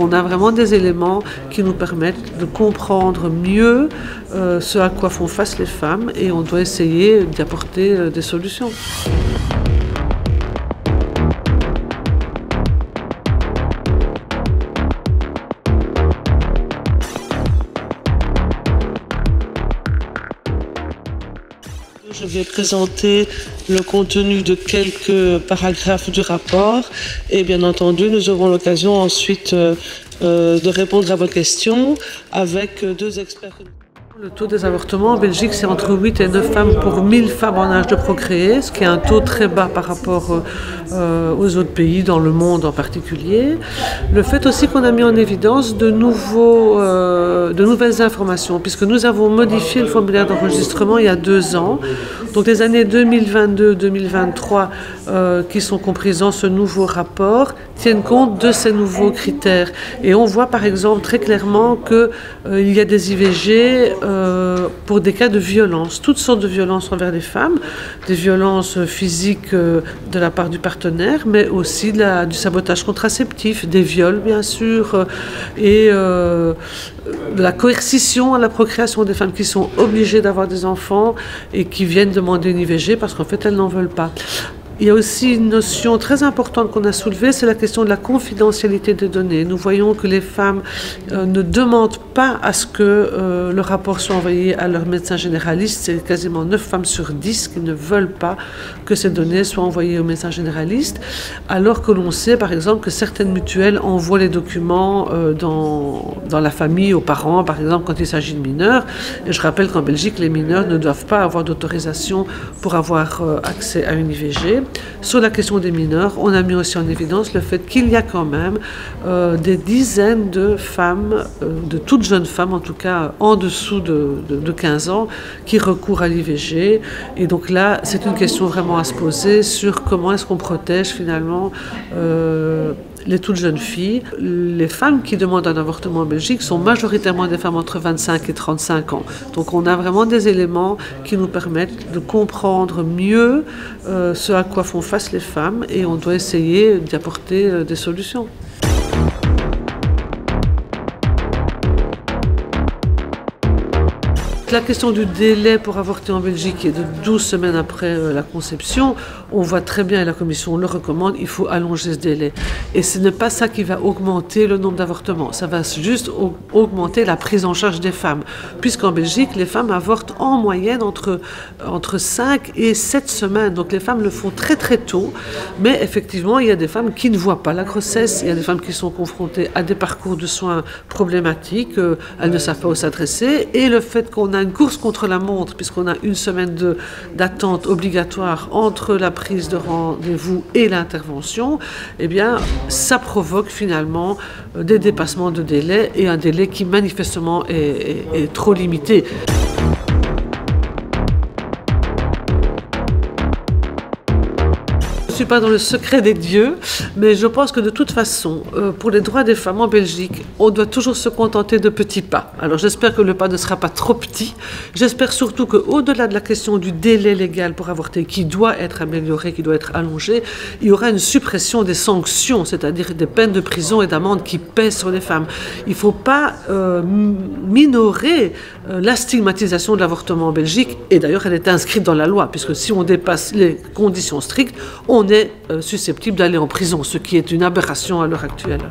On a vraiment des éléments qui nous permettent de comprendre mieux ce à quoi font face les femmes et on doit essayer d'y apporter des solutions. Je vais présenter le contenu de quelques paragraphes du rapport et bien entendu nous aurons l'occasion ensuite de répondre à vos questions avec deux experts. Le taux des avortements en Belgique, c'est entre 8 et 9 femmes pour 1000 femmes en âge de procréer, ce qui est un taux très bas par rapport aux autres pays, dans le monde en particulier. Le fait aussi qu'on a mis en évidence de nouvelles informations, puisque nous avons modifié le formulaire d'enregistrement il y a 2 ans. Donc les années 2022-2023 qui sont comprises dans ce nouveau rapport tiennent compte de ces nouveaux critères. Et on voit par exemple très clairement qu'il y a des IVG pour des cas de violence, toutes sortes de violences envers les femmes, des violences physiques de la part du partenaire, mais aussi du sabotage contraceptif, des viols bien sûr, et de la coercition à la procréation des femmes qui sont obligées d'avoir des enfants et qui viennent demander une IVG parce qu'en fait elles n'en veulent pas. Il y a aussi une notion très importante qu'on a soulevée, c'est la question de la confidentialité des données. Nous voyons que les femmes ne demandent pas à ce que le rapport soit envoyé à leur médecin généraliste. C'est quasiment 9 femmes sur 10 qui ne veulent pas que ces données soient envoyées au médecin généraliste, alors que l'on sait par exemple que certaines mutuelles envoient les documents dans la famille, aux parents, par exemple quand il s'agit de mineurs. Et je rappelle qu'en Belgique, les mineurs ne doivent pas avoir d'autorisation pour avoir accès à une IVG. Sur la question des mineurs, on a mis aussi en évidence le fait qu'il y a quand même des dizaines de femmes, de toutes jeunes femmes en tout cas, en dessous de 15 ans, qui recourent à l'IVG. Et donc là, c'est une question vraiment à se poser sur comment est-ce qu'on protège finalement les toutes jeunes filles. Les femmes qui demandent un avortement en Belgique sont majoritairement des femmes entre 25 et 35 ans. Donc on a vraiment des éléments qui nous permettent de comprendre mieux ce à quoi font face les femmes et on doit essayer d'y apporter des solutions. La question du délai pour avorter en Belgique est de 12 semaines après la conception. On voit très bien, et la Commission le recommande, il faut allonger ce délai. Et ce n'est pas ça qui va augmenter le nombre d'avortements. Ça va juste augmenter la prise en charge des femmes. Puisqu'en Belgique, les femmes avortent en moyenne entre 5 et 7 semaines. Donc les femmes le font très très tôt. Mais effectivement, il y a des femmes qui ne voient pas la grossesse. Il y a des femmes qui sont confrontées à des parcours de soins problématiques. Elles ne savent pas où s'adresser. Et le fait qu'on a une course contre la montre, puisqu'on a une semaine d'attente obligatoire entre la prise de rendez-vous et l'intervention, eh bien, ça provoque finalement des dépassements de délai et un délai qui manifestement est trop limité. Je ne suis pas dans le secret des dieux, mais je pense que de toute façon, pour les droits des femmes en Belgique, on doit toujours se contenter de petits pas. Alors j'espère que le pas ne sera pas trop petit. J'espère surtout qu'au-delà de la question du délai légal pour avorter, qui doit être amélioré, qui doit être allongé, il y aura une suppression des sanctions, c'est-à-dire des peines de prison et d'amende qui pèsent sur les femmes. Il ne faut pas minorer la stigmatisation de l'avortement en Belgique, et d'ailleurs elle est inscrite dans la loi, puisque si on dépasse les conditions strictes, on est susceptible d'aller en prison, ce qui est une aberration à l'heure actuelle.